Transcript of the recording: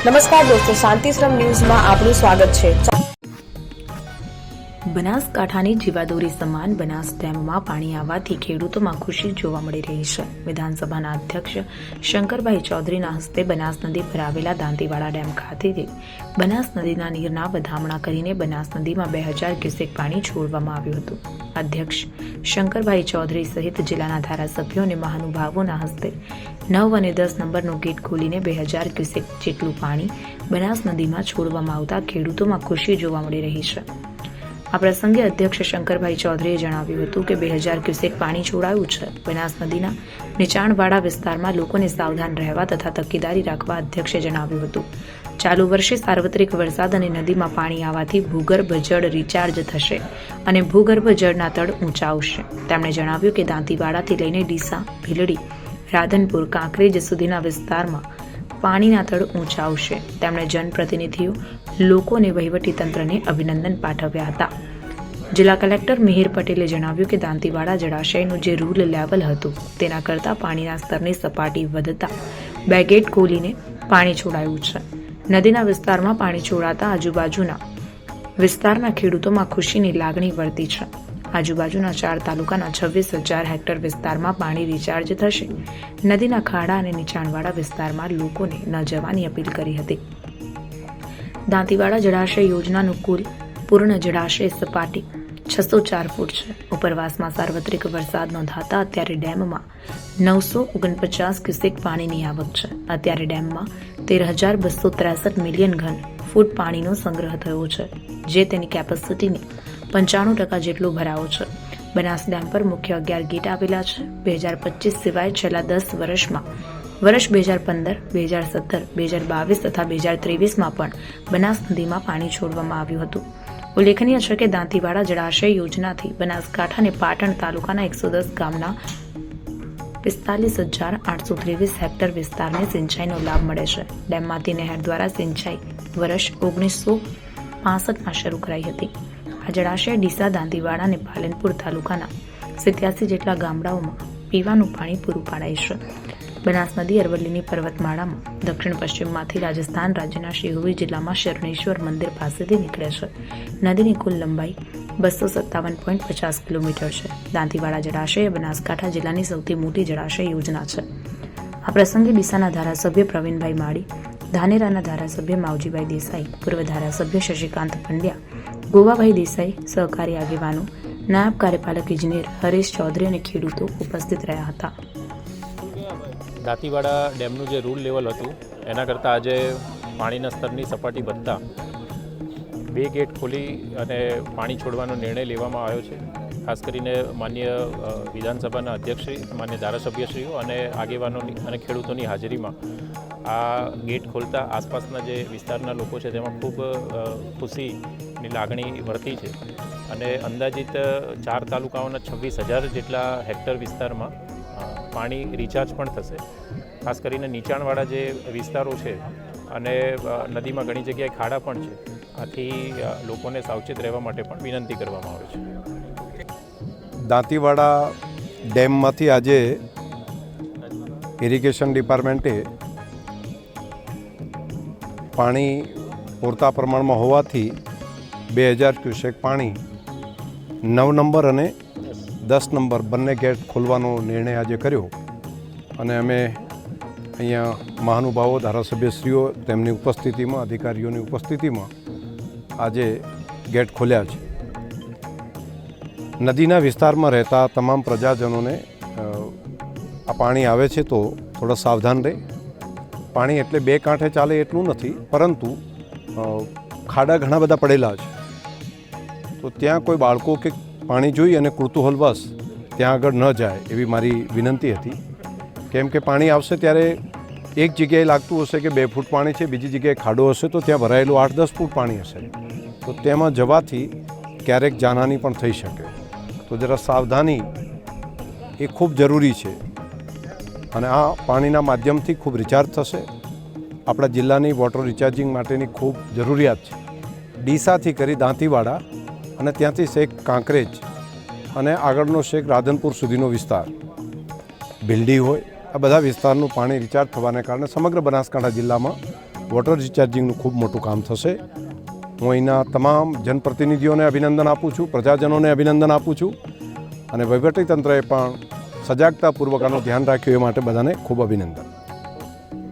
નમસ્કાર દોસ્તો, શાંતિશ્રમ ન્યૂઝમાં આપનું સ્વાગત છે। બનાસકાંઠાની જીવાદોરી સમાન બનાસ ડેમમાં પાણી આવવાથી ખેડૂતોમાં ખુશી જોવા મળી રહી છે। વિધાનસભાના અધ્યક્ષ શંકરભાઈ ચૌધરીના હસ્તે બનાસ નદી પર આવેલા દાંતીવાડા ડેમ ખાતેથી બનાસ નદીના નીરના વધામણા કરીને બનાસ નદીમાં 2000 ક્યુસેક પાણી છોડવામાં આવ્યું હતું। અધ્યક્ષ શંકરભાઈ ચૌધરી સહિત જિલ્લાના ધારાસભ્યો અને મહાનુભાવોના હસ્તે 9 અને 10 નંબરનો ગેટ ખોલીને 2000 ક્યુસેક જેટલું પાણી બનાસ નદીમાં છોડવામાં આવતા ખેડૂતોમાં ખુશી જોવા મળી રહી છે। આ પ્રસંગે અધ્યક્ષ શંકરભાઈ ચૌધરીએ જણાવ્યું હતું કે 2000 ક્યુસેક પાણી છોડાયું છે। બનાસ નદીના નીચાણવાળા વિસ્તારમાં લોકોને સાવધાન રહેવા તથા તકેદારી રાખવા અધ્યક્ષે જણાવ્યું હતું। ચાલુ વર્ષે સાર્વત્રિક વરસાદ અને નદીમાં પાણી આવવાથી ભૂગર્ભ જળ રિચાર્જ થશે અને ભૂગર્ભ જળના તળ ઊંચા આવશે। તેમણે જણાવ્યું કે દાંતીવાડાથી લઈને ડીસા, ભીલડી, રાધનપુર, કાંકરેજ સુધીના વિસ્તારમાં પાણીના તળ ઊંચા આવશે। તેમણે જનપ્રતિનિધિઓ, લોકો અને વહીવટીતંત્રને અભિનંદન પાઠવ્યા હતા। જિલ્લા કલેક્ટર મિહિર પટેલે જણાવ્યું કે દાંતીવાડા જળાશયનું જે રૂલ લેવલ હતું તેના કરતાં પાણીના સ્તરની સપાટી વધતા 2 ગેટ ખોલીને પાણી છોડાયું છે। નદીના વિસ્તારમાં પાણી છોડાતા આજુબાજુના વિસ્તારના ખેડૂતોમાં ખુશીની લાગણી વર્તી છે। આજુબાજુના 4 તાલુકાના 26,000 હેક્ટર વિસ્તારમાં પાણી રિચાર્જ થશે। નદીના ખાડા અને નીચાણવાળા વિસ્તારમાં લોકોને ન જવાની અપીલ કરી હતી। દાંતીવાડા જળાશય યોજનાનું કુલ પૂર્ણ જળાશય સપાટી 604 ફૂટ છે। ઉપરવાસમાં સાર્વત્રિક વરસાદ નોંધાતા અત્યારે ડેમમાં 949 ક્યુસેક પાણીની આવક છે। અત્યારે ડેમમાં 13,263 મિલિયન ઘન ફૂટ પાણીનો સંગ્રહ થયો છે, જે તેની કેપેસિટીની 95% જેટલો ભરાવો છે। બનાસ ડેમ પર મુખ્ય 11 ગેટ આવેલા છે। 2025 સિવાય છેલ્લા 10 વર્ષમાં વર્ષ 2015, 2017, 2022 તથા 2023માં પણ બનાસ નદીમાં પાણી છોડવામાં આવ્યું હતું। ઉલ્લેખનીય છે કે દાંતીવાડા જળાશય યોજનાથી બનાસકાંઠા અને પાટણ તાલુકાના 110 ગામના 45,823 હેક્ટર વિસ્તારને સિંચાઈનો લાભ મળે છે। ડેમમાંથી નહેર દ્વારા સિંચાઈ વર્ષ 1965માં શરૂ કરાઈ હતી। આ જળાશય ડીસા, દાંતીવાડા અને પાલનપુર તાલુકાના 87 જેટલા ગામડાઓમાં પીવાનું પાણી પૂરું પાડાય છે। બનાસ નદી અરવલ્લીની પર્વતમાળામાં દક્ષિણ પશ્ચિમમાંથી રાજસ્થાન રાજ્યના શિહોરી જિલ્લામાં શરણેશ્વર મંદિર પાસેથી નીકળે છે। નદીની કુલ લંબાઈ 257.50 કિલોમીટર છે। દાંતીવાડા જળાશય બનાસકાંઠા જિલ્લાની સૌથી મોટી જળાશય યોજના છે। આ પ્રસંગે ડીસાના ધારાસભ્ય પ્રવીણભાઈ માળી, ધાનેરાના ધારાસભ્ય માવજીભાઈ દેસાઈ, પૂર્વ ધારાસભ્ય શશિકાંત પંડ્યા, ગોવાભાઈ દેસાઈ, સહકારી આગેવાનો, નાયબ કાર્યપાલક ઇજનેર હરેશ ચૌધરી અને ખેડૂતો ઉપસ્થિત રહ્યા હતા। દાંતીવાડા ડેમનું જે રૂલ લેવલ હતું એના કરતાં આજે પાણીના સ્તરની સપાટી વધતા 2 ગેટ ખોલી અને પાણી છોડવાનો નિર્ણય લેવામાં આવ્યો છે। ખાસ કરીને માન્ય વિધાનસભાના અધ્યક્ષશ્રી, માન્ય ધારાસભ્યશ્રીઓ અને આગેવાનોની અને ખેડૂતોની હાજરીમાં આ ગેટ ખોલતા આસપાસના જે વિસ્તારના લોકો છે તેમાં ખૂબ ખુશીની લાગણી વર્તી છે અને અંદાજિત 4 તાલુકાઓના 26,000 જેટલા હેક્ટર વિસ્તારમાં પાણી રિચાર્જ પણ થશે। ખાસ કરીને નીચાણવાળા જે વિસ્તારો છે અને નદીમાં ઘણી જગ્યાએ ખાડા પણ છે, આથી લોકોને સાવચેત રહેવા માટે પણ વિનંતી કરવામાં આવે છે। દાંતીવાડા ડેમમાંથી આજે ઇરિગેશન ડિપાર્ટમેન્ટે પાણી પૂરતા પ્રમાણમાં હોવાથી 2000 ક્યુસેક પાણી 9 નંબર અને 10 નંબર બંને ગેટ ખોલવાનો નિર્ણય આજે કર્યો અને અમે અહીંયા મહાનુભાવો, ધારાસભ્યશ્રીઓ તેમની ઉપસ્થિતિમાં, અધિકારીઓની ઉપસ્થિતિમાં આજે ગેટ ખોલ્યા છે। નદીના વિસ્તારમાં રહેતા તમામ પ્રજાજનોને આ પાણી આવે છે તો થોડા સાવધાન રહે। પાણી એટલે 2 કાંઠે ચાલે એટલું નથી, પરંતુ ખાડા ઘણા બધા પડેલા છે, તો ત્યાં કોઈ બાળકો કે પાણી જોઈ અને કૃતુહલવશ ત્યાં આગળ ન જાય એવી મારી વિનંતી હતી। કેમ કે પાણી આવશે ત્યારે એક જગ્યાએ લાગતું હશે કે 2 ફૂટ પાણી છે, બીજી જગ્યાએ ખાડો હશે તો ત્યાં ભરાયેલું 8-10 ફૂટ પાણી હશે, તો તેમાં જવાથી ક્યારેક જાનહાનિ પણ થઈ શકે। તો જરા સાવધાની એ ખૂબ જરૂરી છે અને આ પાણીના માધ્યમથી ખૂબ રિચાર્જ થશે। આપણા જિલ્લાની વોટર રિચાર્જિંગ માટેની ખૂબ જરૂરિયાત છે। ડીસાથી કરી દાંતીવાડા અને ત્યાંથી છેક કાંકરેજ અને આગળનો છેક રાધનપુર સુધીનો વિસ્તાર, ભીલડી હોય, આ બધા વિસ્તારનું પાણી રિચાર્જ થવાને કારણે સમગ્ર બનાસકાંઠા જિલ્લામાં વોટર રિચાર્જિંગનું ખૂબ મોટું કામ થશે. હું અહીંના તમામ જનપ્રતિનિધિઓને અભિનંદન આપું છું, પ્રજાજનોને અભિનંદન આપું છું અને વહીવટીતંત્રએ પણ સજાગતાપૂર્વક આનું ધ્યાન રાખ્યું એ માટે બધાને ખૂબ અભિનંદન.